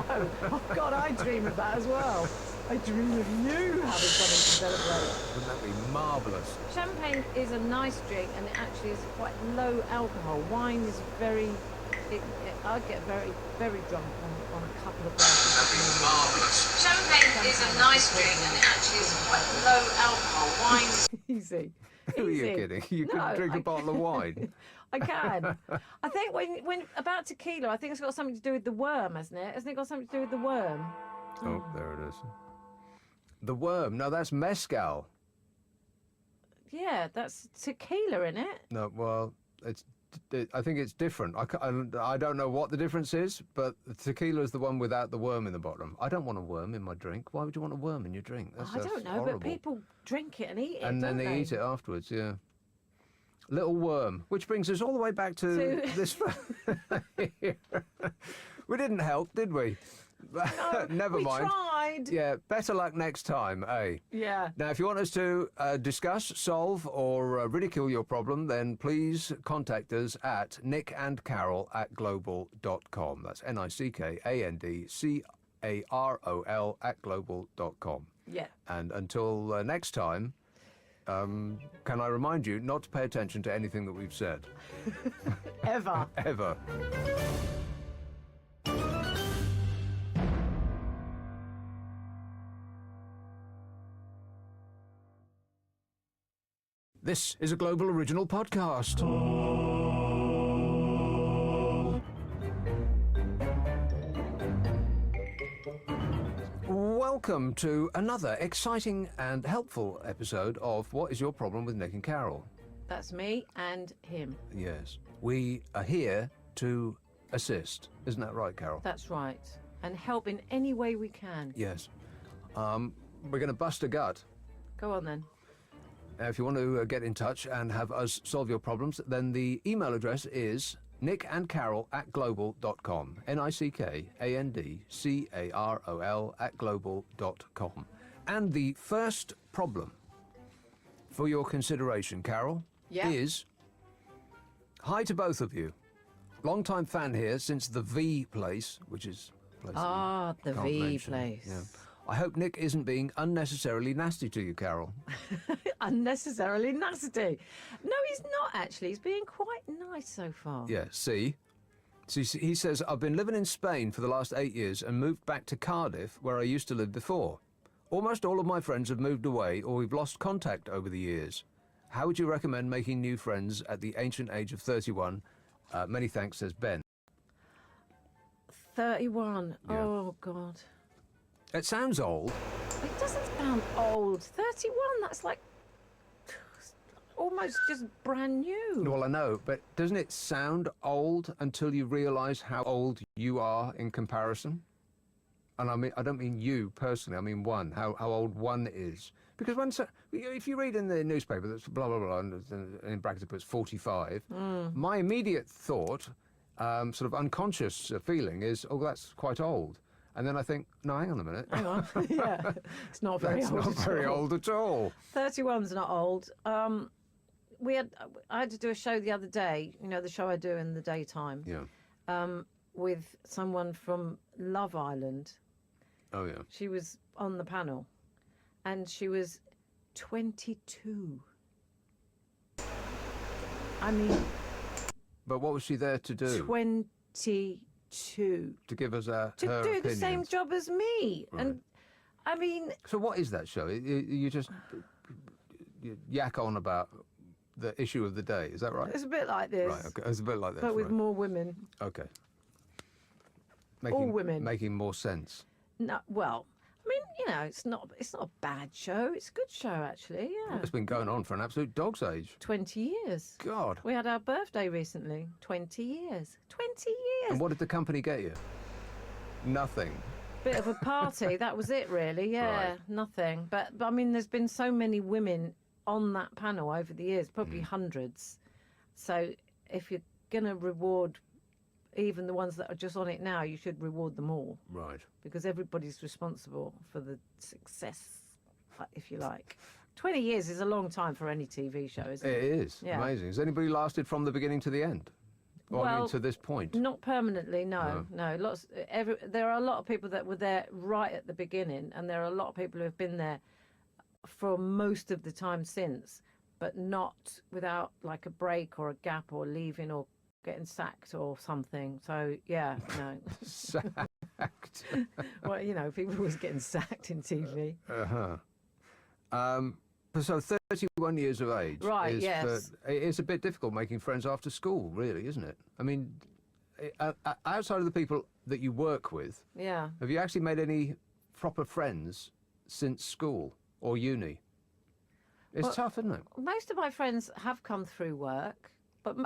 know. Oh, God, I dream of that as well. I dream of you having something to celebrate. Wouldn't that be marvellous? Champagne is a nice drink, and it actually is quite low alcohol. Wine is very... I get very, very drunk on a couple of glasses. That'd be marvellous. Champagne is a nice drink, and it actually is quite low alcohol. Wine is... Easy. Who are you kidding? You can drink a bottle of wine. I can. I think when about tequila, I think it's got something to do with the worm, hasn't it? Hasn't it got something to do with the worm? Oh, there it is. The worm. No, that's mezcal. Yeah, that's tequila, innit? No, well, I think it's different. I don't know what the difference is, but tequila is the one without the worm in the bottom. I don't want a worm in my drink. Why would you want a worm in your drink? I don't know, horrible. but people drink it and eat it, and then they eat it afterwards, yeah. Little worm, which brings us all the way back to this. We didn't help, did we? No, Never mind. We tried. Yeah, better luck next time, eh? Yeah. Now, if you want us to discuss, solve, or ridicule your problem, then please contact us at nickandcarol@global.com. That's NICKANDCAROL @global.com. Yeah. And until next time, can I remind you not to pay attention to anything that we've said? Ever. Ever. This is a Global Original Podcast. Welcome to another exciting and helpful episode of What Is Your Problem with Nick and Carol? That's me and him. Yes. We are here to assist. Isn't that right, Carol? That's right. And help in any way we can. Yes. We're going to bust a gut. Go on then. If you want to get in touch and have us solve your problems, then the email address is nickandcarol@global.com. NICKANDCAROL @global.com. And the first problem for your consideration, Carol, is hi to both of you. Long-time fan here since the V place, which is a place the can't V mention. place. Yeah. I hope Nick isn't being unnecessarily nasty to you, Carol. Unnecessarily nasty. No, he's not actually. He's being quite nice so far. Yeah, see, he says, I've been living in Spain for the last 8 years and moved back to Cardiff, where I used to live before. Almost all of my friends have moved away or we've lost contact over the years. How would you recommend making new friends at the ancient age of 31? Many thanks, says Ben. 31. Yeah. Oh, God. It sounds old. It doesn't sound old. 31, that's like almost just brand new. Well, I know, but doesn't it sound old until you realise how old you are in comparison? And I don't mean you personally, I mean one, how old one is. Because if you read in the newspaper that's blah, blah, blah, and in brackets it puts 45, my immediate thought, sort of unconscious feeling is, oh, that's quite old. And then I think, no, hang on a minute. Hang on. Yeah, it's not very old. It's not very old at all. 31's not old. I had to do a show the other day, you know, the show I do in the daytime. Yeah. With someone from Love Island. Oh, yeah. She was on the panel, and she was 22. I mean... But what was she there to do? 22. To give us her do opinions. the same job as me. Right. And I mean, so what is that show? You just yak on about the issue of the day, is that right? it's a bit like this, Right, okay. It's a bit like this, but with right. more women. Okay. All women. Making more sense. No, well, I mean, you know, it's not a bad show. It's a good show, actually. Yeah. It's been going on for an absolute dog's age. 20 years. God. We had our birthday recently. 20 years. 20 years. And what did the company get you? Nothing. Bit of a party. That was it, really. Yeah, Right. nothing. But I mean, there's been so many women on that panel over the years, probably hundreds. So if you're going to reward even the ones that are just on it now, you should reward them all. Right. Because everybody's responsible for the success, if you like. 20 years is a long time for any TV show, isn't it? It is. Yeah. Amazing. Has anybody lasted from the beginning to the end? Or I mean, Well, to this point? Not permanently, no. There are a lot of people that were there right at the beginning, and there are a lot of people who have been there for most of the time since, but not without like a break or a gap or leaving or getting sacked or something. So yeah, no. Sacked. Well, you know, people always getting sacked in TV. So 31 years of age. Right, yes. It's a bit difficult making friends after school, really, isn't it? I mean, outside of the people that you work with, Yeah. have you actually made any proper friends since school or uni? It's tough, isn't it? Most of my friends have come through work, but no,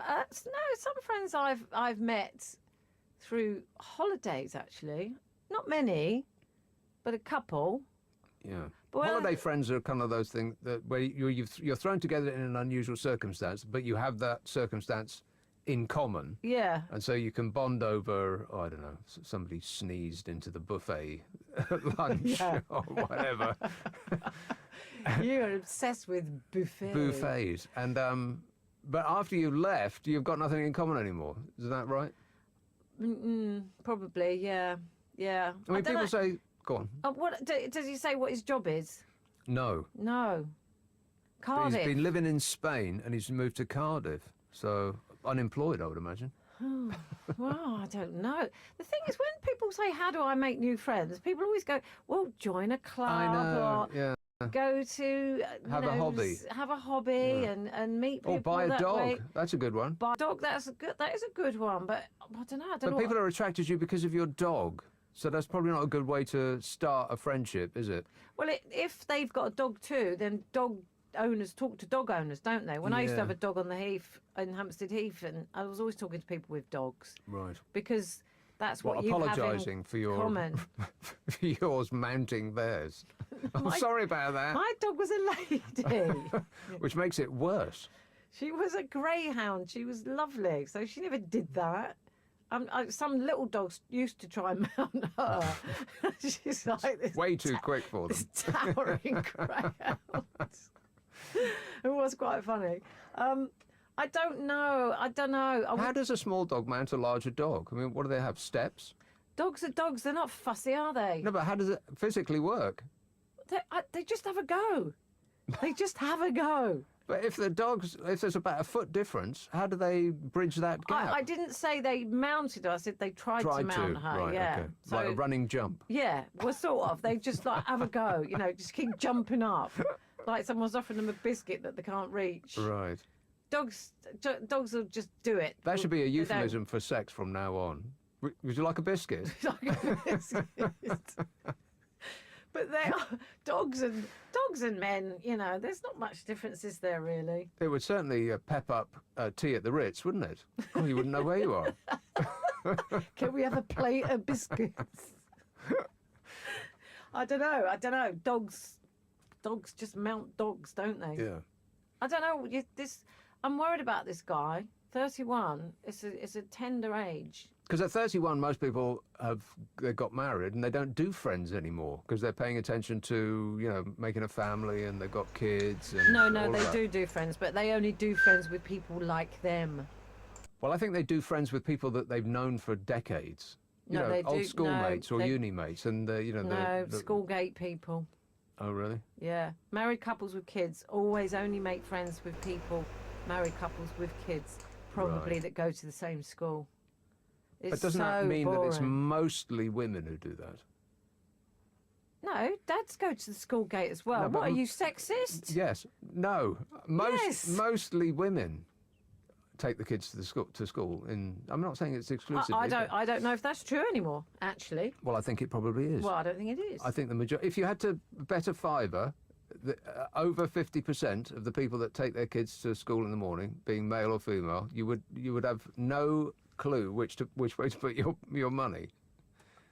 some friends I've met through holidays actually. Not many, but a couple. Yeah. But Holiday friends are kind of those things that where you're thrown together in an unusual circumstance, but you have that circumstance in common. Yeah. And so you can bond over, I don't know, somebody sneezed into the buffet at lunch or whatever. You're obsessed with buffets. Buffets. And but after you left, you've got nothing in common anymore. Is that right? Probably, yeah. Yeah. I mean, people say, go on. What does he say what his job is? No. No. Cardiff. He's been living in Spain and he's moved to Cardiff. So unemployed, I would imagine. Well, I don't know. The thing is, when people say, how do I make new friends? People always go, well, join a club I know, or yeah. go to... Have a hobby. Have a hobby and meet people Or buy a that dog. way. That's a good one. Buy a dog, that is a good one. But I don't know. But people are attracted to you because of your dog. So that's probably not a good way to start a friendship, is it? Well, if they've got a dog too, then dog owners talk to dog owners, don't they? When I used to have a dog on the heath, in Hampstead Heath, and I was always talking to people with dogs. Right. Because that's what you have apologising for your common. for yours mounting theirs. I'm sorry about that. My dog was a lady. Which makes it worse. She was a greyhound. She was lovely. So she never did that. Some little dogs used to try and mount her. She's like this. Way too quick for them. This towering greyhound. It was quite funny. I don't know. How does a small dog mount a larger dog? I mean, what do they have? Steps? Dogs are dogs. They're not fussy, are they? No, but how does it physically work? They just have a go. They just have a go. But if there's about a foot difference, how do they bridge that gap? I didn't say they mounted her. I said they tried to mount her. Right, yeah. okay. So, like a running jump. Yeah, well, sort of. They just like have a go. You know, just keep jumping up, like someone's offering them a biscuit that they can't reach. Right. Dogs will just do it. That should be a euphemism for sex from now on. Would you like a biscuit? Like a biscuit. But they are dogs and men. You know, there's not much difference, is there really? It would certainly pep up tea at the Ritz, wouldn't it? Oh, you wouldn't know where you are. Can we have a plate of biscuits? I don't know. Dogs just mount dogs, don't they? Yeah. I don't know. I'm worried about this guy. 31. It's a tender age. Because at 31, most people they got married and they don't do friends anymore because they're paying attention to making a family and they've got kids. And No, all they that. do friends, but they only do friends with people like them. Well, I think they do friends with people that they've known for decades. They old do. schoolmates or uni mates, and Schoolgate people. Oh, really? Yeah, married couples with kids always only make friends with people. Married couples with kids, probably that go to the same school. But doesn't that mean that it's mostly women who do that? No, dads go to the school gate as well. No, what, are you sexist? Yes. No. Mostly women take the kids to school. I'm not saying it's exclusive. I don't know if that's true anymore, actually. Well, I think it probably is. Well, I don't think it is. I think the majority. If you had to bet a fiver, over 50% of the people that take their kids to school in the morning, being male or female, you would have no clue which way to put your money.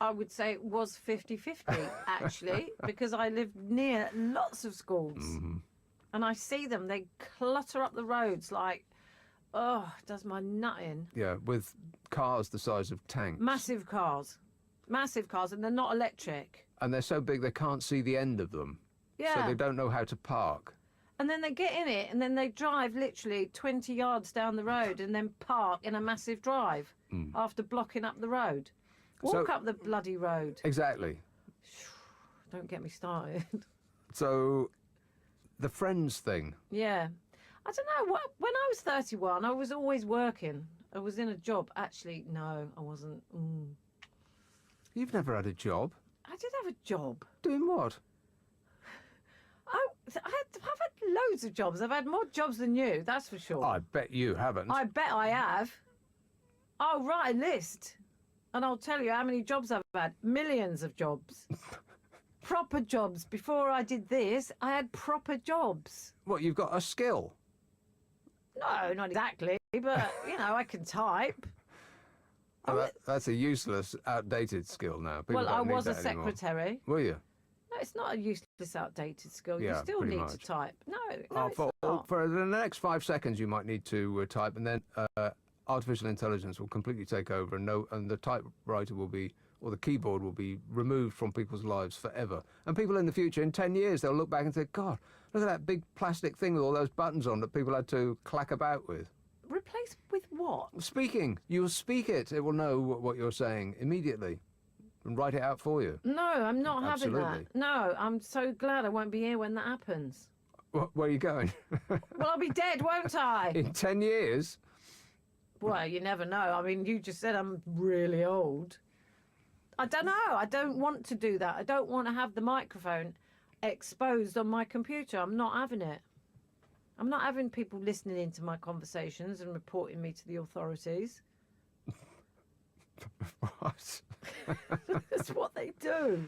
I would say it was 50-50, actually, because I live near lots of schools. Mm-hmm. And I see them. They clutter up the roads like, oh, it does my nut in. Yeah, with cars the size of tanks. Massive cars, and they're not electric. And they're so big they can't see the end of them. Yeah. So they don't know how to park. And then they get in it, and then they drive literally 20 yards down the road and then park in a massive drive after blocking up the road. Walk up the bloody road. Exactly. Don't get me started. So, the friends thing. Yeah. I don't know. When I was 31, I was always working. I was in a job. Actually, no, I wasn't. You've never had a job? I did have a job. Doing what? I've had loads of jobs. I've had more jobs than you, that's for sure. I bet you haven't. I bet I have. I'll write a list and I'll tell you how many jobs I've had. Millions of jobs. Proper jobs. Before I did this, I had proper jobs. What, you've got a skill? No, not exactly, but, you know, I can type. Oh, that's a useless, outdated skill now. People Well, I don't need was a that anymore. secretary. Were you? No, it's not a useless, outdated skill. Yeah, You still pretty need much. to type. No, it's not. For the next 5 seconds, you might need to type, and then artificial intelligence will completely take over, and the typewriter will be, or the keyboard will be removed from people's lives forever. And people in the future, in 10 years, they'll look back and say, God, look at that big plastic thing with all those buttons on that people had to clack about with. Replace with what? Speaking. You'll speak it. It will know what you're saying immediately and write it out for you. No, I'm not having Absolutely. that. No, I'm so glad I won't be here when that happens. Where are you going? Well, I'll be dead, won't I? In 10 years? Well, you never know. I mean, you just said I'm really old. I don't know. I don't want to do that. I don't want to have the microphone exposed on my computer. I'm not having it. I'm not having people listening into my conversations and reporting me to the authorities. What? That's what they do.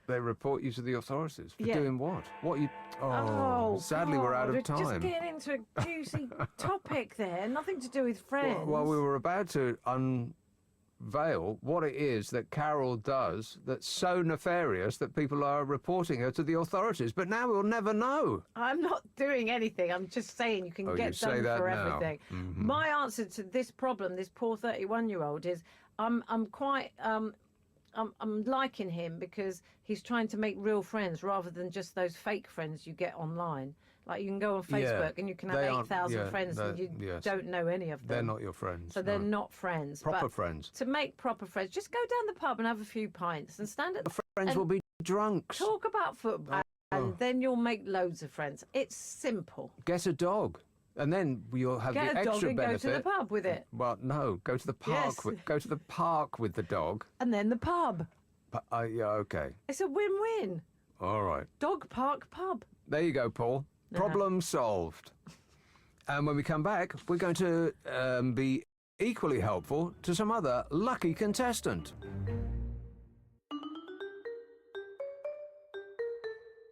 They report you to the authorities for Yeah. doing what? What you? Oh, sadly, God, we're out of we're time. just getting into a juicy topic there. Nothing to do with friends. Well, we were about to unveil what it is that Carol does that's so nefarious that people are reporting her to the authorities. But now we'll never know. I'm not doing anything. I'm just saying you can Oh, get you say done that for now. everything. Mhm. My answer to this problem, this poor 31-year-old, is I'm quite I'm liking him because he's trying to make real friends rather than just those fake friends you get online. Like you can go on Yeah, Facebook and you can have they aren't- 8,000 yeah, friends and you yes. don't know any of them. They're not your friends. So they're no. not friends. Proper but friends. to make proper friends, just go down the pub and have a few pints and stand at The friends and will be drunks. talk about football, and then you'll make loads of friends. It's simple. Get a dog. And then you'll have Get the a dog extra and benefit. go to the pub with it. Well, no, go to the park. Yes. Go to the park with the dog. And then the pub. Yeah, okay. It's a win-win. All right. Dog park pub. There you go, Paul. Problem solved. And when we come back, we're going to be equally helpful to some other lucky contestant.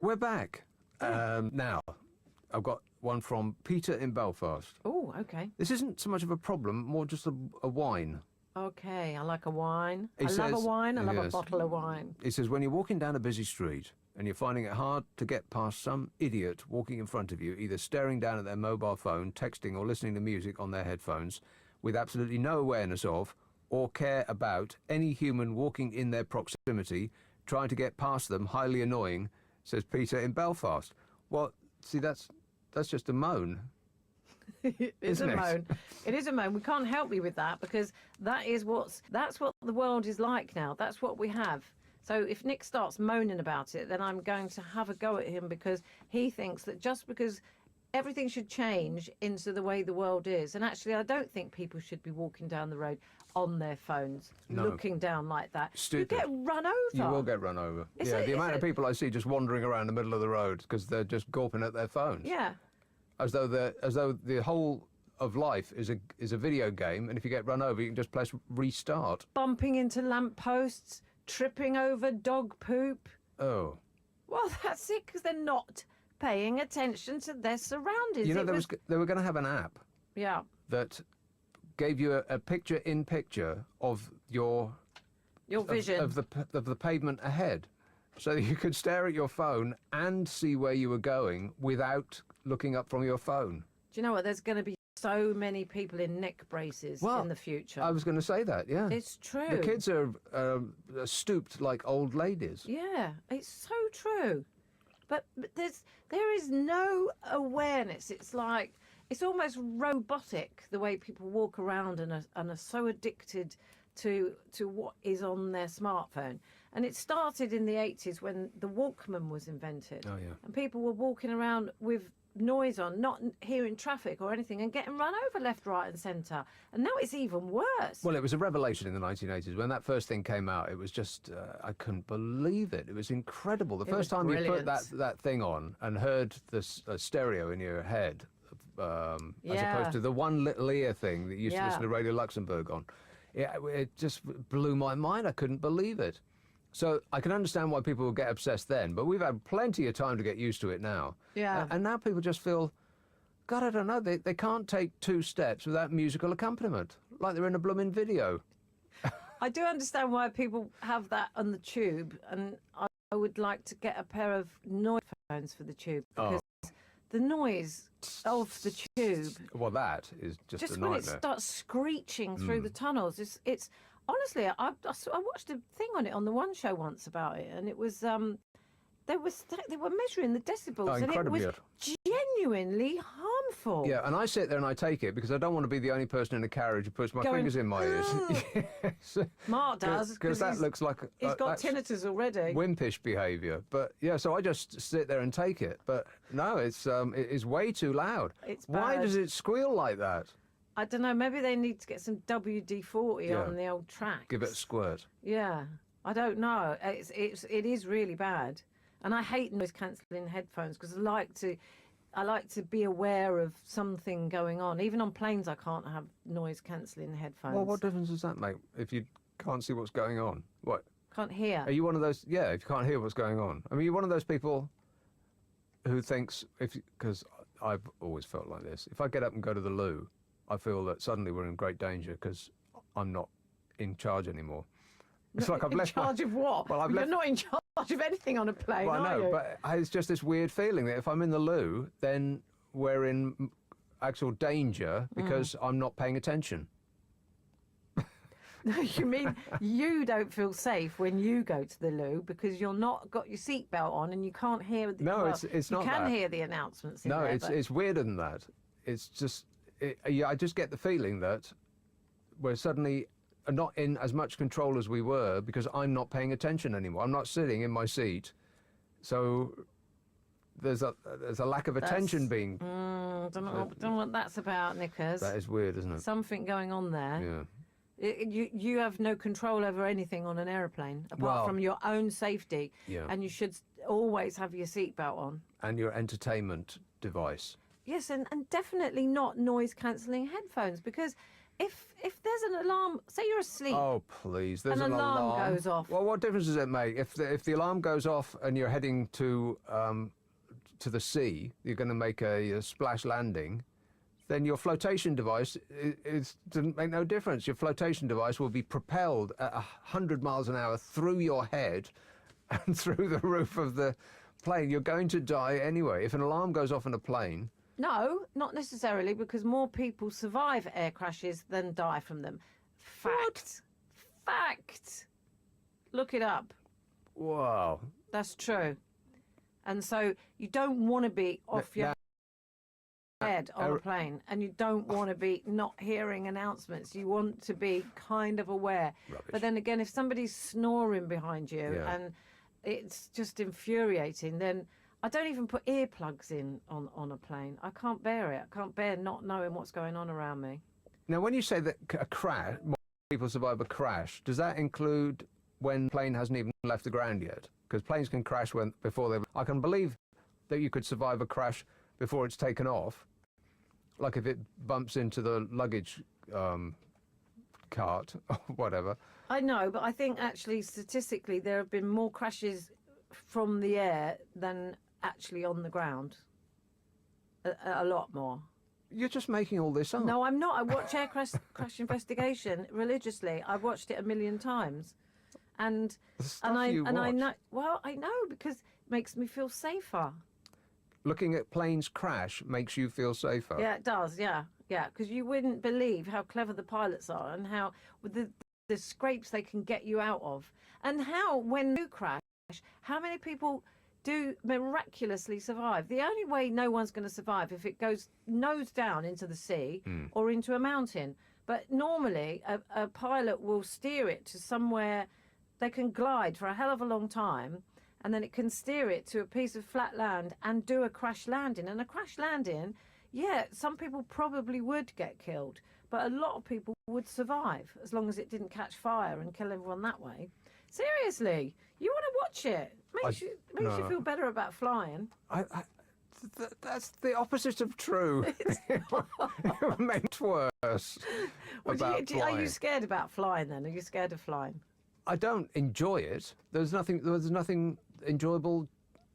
We're back. Now, I've got one from Peter in Belfast. Oh, okay. This isn't so much of a problem, more just a whine. Okay, I like a wine. He I love a says- wine. I love a yes. bottle of wine. He says, when you're walking down a busy street and you're finding it hard to get past some idiot walking in front of you, either staring down at their mobile phone, texting or listening to music on their headphones, with absolutely no awareness of or care about any human walking in their proximity, trying to get past them, highly annoying, says Peter in Belfast. Well, see, that's just a moan. It is a Isn't it? moan. It is a moan. We can't help you with that because that's what the world is like now. That's what we have. So if Nick starts moaning about it, then I'm going to have a go at him because he thinks that just because everything should change into the way the world is. And actually, I don't think people should be walking down the road on their phones, No. looking down like that. Stupid. You get run over. You will get run over. Is yeah, it- the is amount of it- people I see just wandering around the middle of the road because they're just gawping at their phones. Yeah. As though the whole of life is a video game, and if you get run over, you can just press restart. Bumping into lampposts, tripping over dog poop. Oh, Well, that's it, because they're not paying attention to their surroundings. you know It they were going to have an app yeah, that gave you a picture-in-picture of your vision. of the pavement ahead, so that you could stare at your phone and see where you were going without looking up from your phone. Do you know what? There's going to be so many people in neck braces Well, in the future. I was going to say that. Yeah, It's true. the kids are stooped like old ladies. Yeah, it's so true. But there is no awareness. It's like, it's almost robotic the way people walk around and are so addicted to what is on their smartphone. And it started in the 80s when the Walkman was invented. Oh, yeah. And people were walking around with noise on, not hearing traffic or anything, and getting run over left, right and centre. And now it's even worse. Well, it was a revelation in the 1980s. When that first thing came out, it was just, I couldn't believe it. It was incredible. The first time you put that thing on and heard the stereo in your head, as opposed to the one little ear thing that you used to listen to Radio Luxembourg on, it just blew my mind. I couldn't believe it. So I can understand why people would get obsessed then, but we've had plenty of time to get used to it now. Yeah. And now people just feel, God, I don't know, they can't take 2 steps without musical accompaniment, like they're in a blooming video. I do understand why people have that on the tube, and I would like to get a pair of noise phones for the tube, because the noise of the tube... Well, that is just a nightmare. When it starts screeching through the tunnels, it's honestly, I watched a thing on it on the One Show once about it, and it was they were measuring the decibels, and it was genuinely harmful. Yeah, and I sit there and I take it because I don't want to be the only person in a carriage who puts my fingers in my ears. Yes. Mark does, because that looks like he's got tinnitus already. Wimpish behaviour, but yeah. So I just sit there and take it. But no, it is way too loud. It's Why bad. does it squeal like that? I don't know. Maybe they need to get some WD-40 on the old tracks. Give it a squirt. Yeah, I don't know. It is really bad, and I hate noise cancelling headphones because I like to be aware of something going on. Even on planes, I can't have noise cancelling headphones. Well, what difference does that make if you can't see what's going on? What? Can't hear. Are you one of those? Yeah, if you can't hear what's going on. I mean, you're one of those people who thinks because I've always felt like this. If I get up and go to the loo, I feel that suddenly we're in great danger because I'm not in charge anymore. It's like I've left. In charge of what? Well, You're not in charge of anything on a plane, well, I know, are you? but it's just this weird feeling that if I'm in the loo, then we're in actual danger because I'm not paying attention. You mean you don't feel safe when you go to the loo because you're not got your seatbelt on and you can't hear the... No, it's not You can that. hear the announcements in No, there, it's weirder than that. It's just... I just get the feeling that we're suddenly not in as much control as we were because I'm not paying attention anymore. I'm not sitting in my seat. So there's a lack of attention being... don't know what that's about, Nickers. That is weird, isn't it? Something going on there. Yeah. You have no control over anything on an aeroplane apart from your own safety. Yeah. And you should always have your seatbelt on. And your entertainment device. Yes, and definitely not noise-cancelling headphones, because if there's an alarm, say you're asleep. Oh, please, there's an alarm goes off. Well, what difference does it make? If the alarm goes off and you're heading to the sea, you're going to make a splash landing, then your flotation device doesn't make no difference. Your flotation device will be propelled at 100 miles an hour through your head and through the roof of the plane. You're going to die anyway. If an alarm goes off in a plane... No, not necessarily, because more people survive air crashes than die from them. Fact. Fact. Look it up. Wow. That's true. And so you don't want to be off your head on a plane, and you don't want to be not hearing announcements. You want to be kind of aware. Rubbish. But then again, if somebody's snoring behind you and it's just infuriating, then I don't even put earplugs in on a plane. I can't bear it. I can't bear not knowing what's going on around me. Now, when you say that a crash, more people survive a crash, does that include when the plane hasn't even left the ground yet? Because planes can crash before they... I can believe that you could survive a crash before it's taken off, like if it bumps into the luggage cart or whatever. I know, but I think actually statistically there have been more crashes from the air than actually on the ground. A lot more. You're just making all this up. No, I'm not. I watch Air Crash Investigation religiously. I've watched it 1,000,000 times, and I know. Well, I know because it makes me feel safer. Looking at planes crash makes you feel safer. Yeah, it does. Yeah, because you wouldn't believe how clever the pilots are and how with the scrapes they can get you out of, and how when you crash, how many people do miraculously survive. The only way no one's going to survive if it goes nose down into the sea or into a mountain. But normally a pilot will steer it to somewhere they can glide for a hell of a long time, and then it can steer it to a piece of flat land and do a crash landing. And a crash landing, yeah, some people probably would get killed, but a lot of people would survive as long as it didn't catch fire and kill everyone that way. Seriously, you want to watch it? Makes you feel better about flying. That's the opposite of true. It makes worse about flying. Are you scared about flying then? Are you scared of flying? I don't enjoy it. There's nothing enjoyable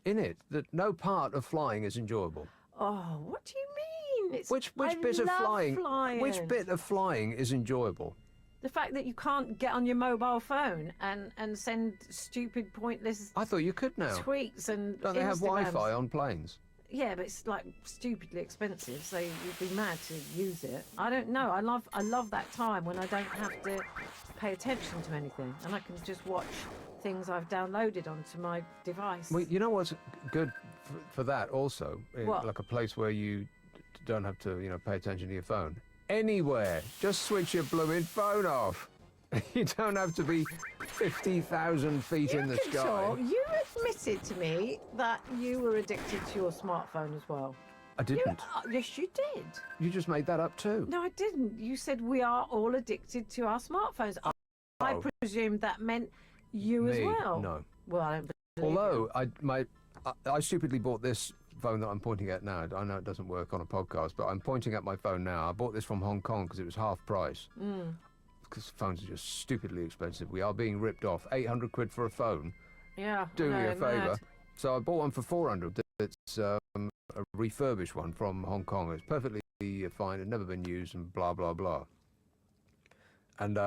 in it. That no part of flying is enjoyable. Oh, what do you mean? Which bit of flying? Which bit of flying is enjoyable? The fact that you can't get on your mobile phone and send stupid, pointless. I thought you could now. Tweets and. Don't they have Wi-Fi on planes? Yeah, but it's like stupidly expensive, so you'd be mad to use it. I don't know. I love that time when I don't have to pay attention to anything, and I can just watch things I've downloaded onto my device. Well, you know what's good for that also? What? Like a place where you don't have to, pay attention to your phone. Anywhere, just switch your blooming phone off. You don't have to be 50,000 feet in the sky. You admitted to me that you were addicted to your smartphone as well. I didn't. Yes, you did. You just made that up too. No, I didn't. You said we are all addicted to our smartphones. I presumed that meant you as well. No. Well, I don't believe Although I stupidly bought this phone that I'm pointing at now. I know it doesn't work on a podcast, but I'm pointing at my phone now. I bought this from Hong Kong because it was half price. Because phones are just stupidly expensive. We are being ripped off. 800 quid for a phone. Yeah. Do me a favour. So I bought one for 400. It's a refurbished one from Hong Kong. It's perfectly fine. It's never been used and blah, blah, blah. And